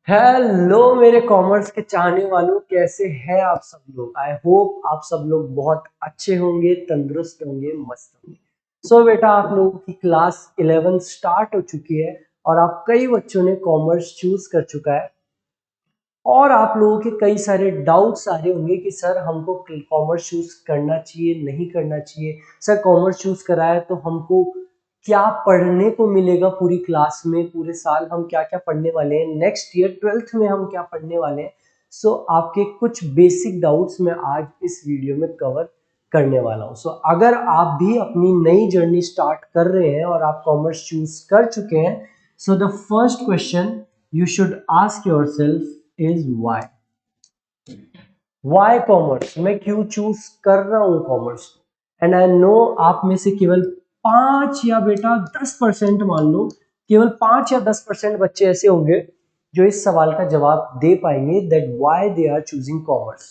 Hello मेरे commerce के चाहने वालों, कैसे हैं आप सब लोग। आई होप आप सब लोग बहुत अच्छे होंगे, तंदुरुस्त होंगे, मस्त होंगे। सो बेटा, आप लोगों की क्लास 11 स्टार्ट हो चुकी है और आप कई बच्चों ने कॉमर्स चूज कर चुका है और आप लोगों के कई सारे डाउट्स आ रहे होंगे कि सर हमको कॉमर्स चूज करना चाहिए, नहीं करना चाहिए। सर कॉमर्स चूज करा है तो हमको क्या पढ़ने को मिलेगा, पूरी क्लास में पूरे साल हम क्या क्या पढ़ने वाले हैं, नेक्स्ट ईयर 12th में हम क्या पढ़ने वाले हैं। सो आपके कुछ बेसिक डाउट्स मैं आज इस वीडियो में कवर करने वाला हूँ। सो अगर आप भी अपनी नई जर्नी स्टार्ट कर रहे हैं और आप कॉमर्स चूज कर चुके हैं, so the first question you should ask yourself is why commerce, मैं क्यों चूज कर रहा हूं कॉमर्स। एंड आई नो आप में से केवल 5 या बेटा 10% मान लो, केवल 5 या 10% बच्चे ऐसे होंगे जो इस सवाल का जवाब दे पाएंगे that why they are choosing commerce.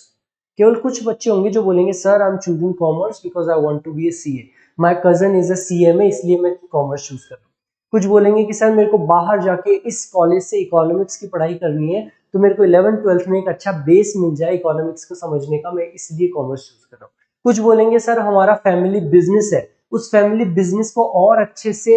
केवल कुछ बच्चे होंगे जो बोलेंगे sir I am choosing commerce because I want to be a CA, my cousin is a CMA, इसलिए मैं कॉमर्स चूज कर रहा हूँ। कुछ बोलेंगे कि सर मेरे को बाहर जाके इस कॉलेज से इकोनॉमिक्स की पढ़ाई करनी है, तो मेरे को 11th-12th में एक अच्छा बेस मिल जाए इकोनॉमिक्स को समझने का, मैं इसलिए कॉमर्स चूज कर रहा हूँ। कुछ बोलेंगे सर हमारा फैमिली बिजनेस है, उस फैमिली बिजनेस को और अच्छे से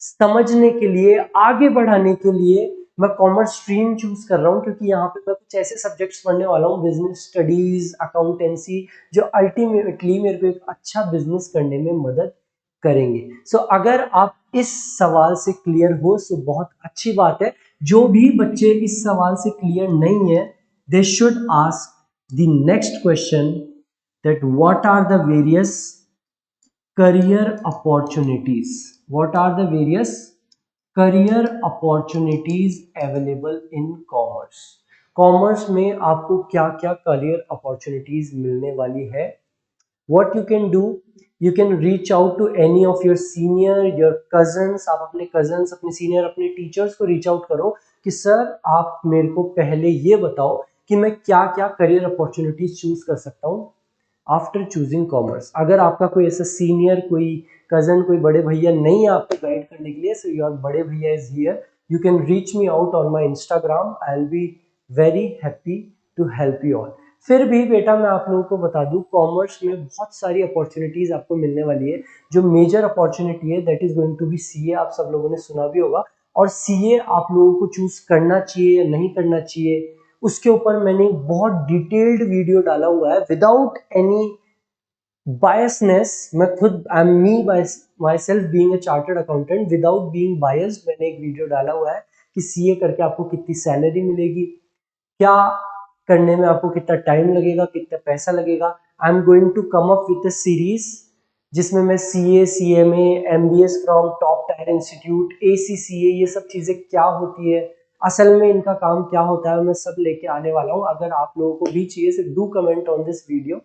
समझने के लिए, आगे बढ़ाने के लिए मैं कॉमर्स स्ट्रीम चूज कर रहा हूँ, क्योंकि यहाँ पे मैं कुछ ऐसे सब्जेक्ट्स पढ़ने वाला हूँ, बिजनेस स्टडीज, अकाउंटेंसी, जो अल्टीमेटली मेरे को एक अच्छा बिजनेस करने में मदद करेंगे। सो अगर आप इस सवाल से क्लियर हो सो बहुत अच्छी बात है। जो भी बच्चे इस सवाल से क्लियर नहीं है, they should ask the next question that what are the various career opportunities, what are the various career opportunities available in commerce। Commerce में आपको क्या क्या करियर अपॉर्चुनिटीज मिलने वाली है। what you can do, you can reach out to any of your senior, your cousins, आप अपने cousins, अपने senior, अपने teachers को reach out करो कि सर आप मेरे को पहले ये बताओ कि मैं क्या क्या करियर अपॉर्चुनिटीज चूज कर सकता हूँ आफ्टर चूजिंग कॉमर्स। अगर आपका कोई ऐसा सीनियर, कोई कजन, कोई बड़े भैया नहीं है आपको गाइड करने के लिए, सो योर बड़े भैया is here, you can reach me out on my Instagram, I will be very happy to help you all. फिर भी बेटा मैं आप लोगों को बता दूं, कॉमर्स में बहुत सारी अपॉर्चुनिटीज आपको मिलने वाली है। जो मेजर अपॉर्चुनिटी है that is going to be CA, आप सब लोगों ने सुना भी होगा। और सीए आप लोगों को चूज करना चाहिए या नहीं करना चाहिए, उसके ऊपर मैंने बहुत डिटेल्ड वीडियो डाला हुआ है विदाउट एनी बायसनेस। मैं खुद, I am me my self being a chartered accountant, without being biased मैंने एक वीडियो डाला हुआ है कि सीए करके आपको कितनी सैलरी मिलेगी, क्या करने में आपको कितना टाइम लगेगा, कितना पैसा लगेगा। I am going to come up with a series जिसमें मैं CA, CMA, MBS from top tier institute, ACCA, ये सब चीजें क्या होती है, असल में इनका काम क्या होता है, मैं सब लेके आने वाला हूँ। अगर आप लोगों को भी चाहिए तो do comment on this video.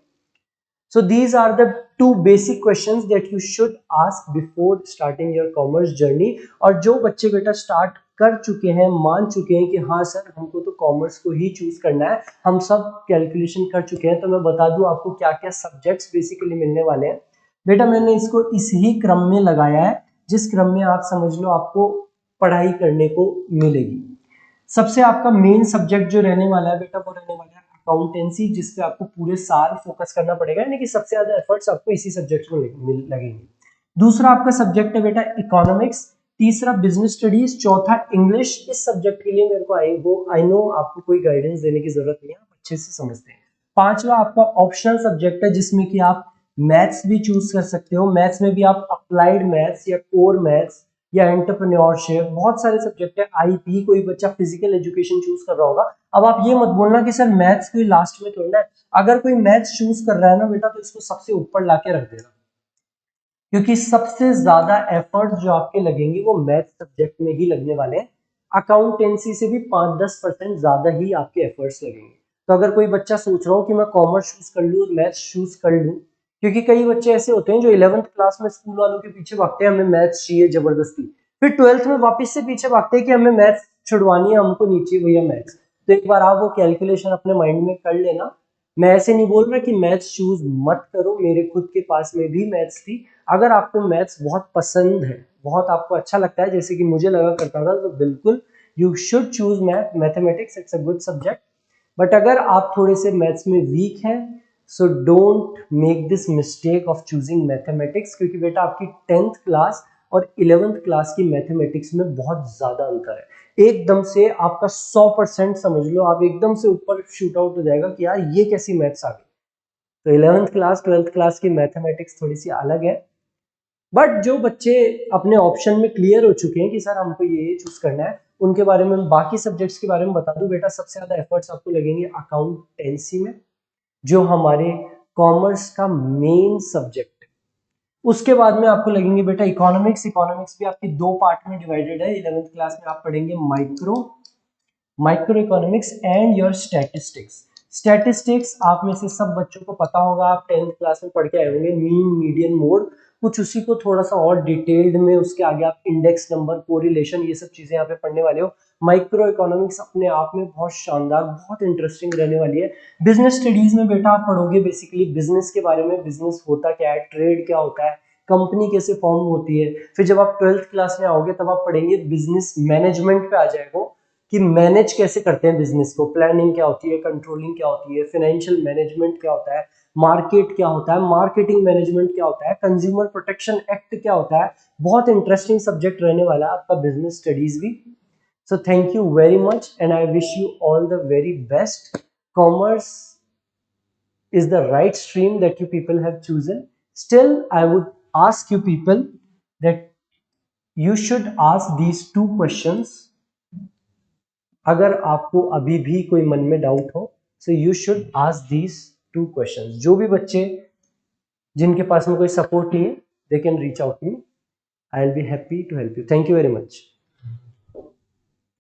So these are the two basic questions that you should ask before starting your commerce journey। और जो बच्चे बेटा स्टार्ट कर चुके हैं, मान चुके हैं कि हाँ सर हमको तो कॉमर्स को ही चूज करना है, हम सब कैलकुलेशन कर चुके हैं, तो मैं बता दूं आपको क्या क्या सब्जेक्ट्स बेसिकली मिलने वाले हैं। बेटा मैंने इसको इस ही क्रम में लगाया है जिस क्रम में आप समझ लो आपको पढ़ाई करने को मिलेगी। सबसे आपका मेन सब्जेक्ट जो रहने वाला है बेटा, वो रहने वाला है अकाउंटेंसी, जिसपे आपको पूरे साल फोकस करना पड़ेगा, यानी कि सबसे ज्यादा एफर्ट्स आपको इसी सब्जेक्ट में लगेंगे। दूसरा आपका सब्जेक्ट है बेटा इकोनॉमिक्स, तीसरा बिजनेस स्टडीज, चौथा इंग्लिश। इस सब्जेक्ट के लिए मेरे को आई नो आपको कोई गाइडेंस देने की जरूरत नहीं है, आप अच्छे से समझते हैं। पांचवा आपका ऑप्शनल सब्जेक्ट है जिसमें कि आप मैथ्स भी चूज कर सकते हो। मैथ्स में भी आप अप्लाइड मैथ्स या कोर मैथ्स या एंटरप्रेन्योरशिप, बहुत सारे सब्जेक्ट है। आईपी, कोई बच्चा फिजिकल एजुकेशन चूज कर रहा होगा। अब आप ये मत बोलना कि सर मैथ्स कोई लास्ट में थोड़ा है। अगर कोई मैथ्स चूज कर रहा है ना बेटा, तो इसको सबसे ऊपर लाके रख देना, क्योंकि सबसे ज्यादा एफर्ट जो आपके लगेंगे वो मैथ्स सब्जेक्ट में ही लगने वाले हैं। अकाउंटेंसी से भी 5-10% ज्यादा ही आपके एफर्ट्स लगेंगे। तो अगर कोई बच्चा सोच रहा हो कि मैं कॉमर्स चूज कर लूँ और मैथ्स चूज कर लूँ, क्योंकि कई बच्चे ऐसे होते हैं जो 11th क्लास में स्कूल वालों के पीछे भागते हैं हमें मैथ्स चाहिए जबरदस्ती, फिर 12th में वापस से पीछे भागते हैं कि हमें मैथ्स छुड़वानी है, हमको नीचे भैया मैथ्स। तो एक बार आप वो कैलकुलेशन अपने माइंड में कर लेना। मैं ऐसे नहीं बोल रहा कि मैथ्स चूज मत करो, मेरे खुद के पास में भी मैथ्स थी। अगर आपको मैथ्स बहुत पसंद है, बहुत आपको अच्छा लगता है, जैसे कि मुझे लगा करता था, तो बिल्कुल you should choose mathematics, it's a good subject. But अगर आप थोड़े से मैथ्स में वीक हैं, so don't make this mistake of choosing mathematics, क्योंकि बेटा आपकी 10th क्लास और 11th क्लास की मैथमेटिक्स में बहुत ज्यादा अंतर है। एकदम से आपका 100% समझ लो, आप एकदम से ऊपर शूट आउट हो जाएगा कि यार ये कैसी मैथ्स आ गई। तो 11th क्लास 12th क्लास की मैथमेटिक्स थोड़ी सी अलग है। बट जो बच्चे अपने ऑप्शन में क्लियर हो चुके हैं कि सर हमको ये चूज करना है, उनके बारे में बाकी सब्जेक्ट्स के बारे में बता दूं बेटा। सबसे ज्यादा एफर्ट्स आपको लगेंगे अकाउंटेंसी में, जो हमारे कॉमर्स का मेन सब्जेक्ट है। उसके बाद में आपको लगेंगे बेटा इकोनॉमिक्स। इकोनॉमिक्स भी आपकी 2 पार्ट में डिवाइडेड है। 11th क्लास में आप पढ़ेंगे micro economics and your statistics. Statistics आप में से सब बच्चों को पता होगा, आप 10th क्लास में पढ़ के आए होंगे, मीन मीडियन मोड, कुछ उसी को थोड़ा सा और डिटेल्ड में उसके आगे आप इंडेक्स नंबर, कोरिलेशन, ये सब चीजें यहाँ पे पढ़ने वाले हो। माइक्रो इकोनॉमिक्स अपने आप में बहुत शानदार, बहुत इंटरेस्टिंग रहने वाली है। बिजनेस स्टडीज में बेटा आप पढ़ोगे बेसिकली बिजनेस के बारे में, बिजनेस होता क्या है, ट्रेड क्या होता है, कंपनी कैसे फॉर्म होती है। फिर जब आप 12th क्लास में आओगे तब आप पढ़ेंगे बिजनेस मैनेजमेंट पे आ जाएगा कि मैनेज कैसे करते हैं बिजनेस को, प्लानिंग क्या होती है, कंट्रोलिंग क्या होती है, फाइनेंशियल मैनेजमेंट क्या होता है, मार्केट क्या होता है, मार्केटिंग मैनेजमेंट क्या होता है, कंज्यूमर प्रोटेक्शन एक्ट क्या होता है। बहुत इंटरेस्टिंग सब्जेक्ट रहने वाला है आपका बिजनेस स्टडीज भी। So thank you very much and I wish you all the very best. Commerce is the right stream that you people have chosen. Still, I would ask you people that you should ask these 2 questions. अगर आपको अभी भी कोई मन में doubt हो, so you should ask these 2 questions. जो भी बच्चे जिनके पास में कोई सपोर्ट नहीं है, they can reach out to me. I'll be happy to help you. Thank you very much.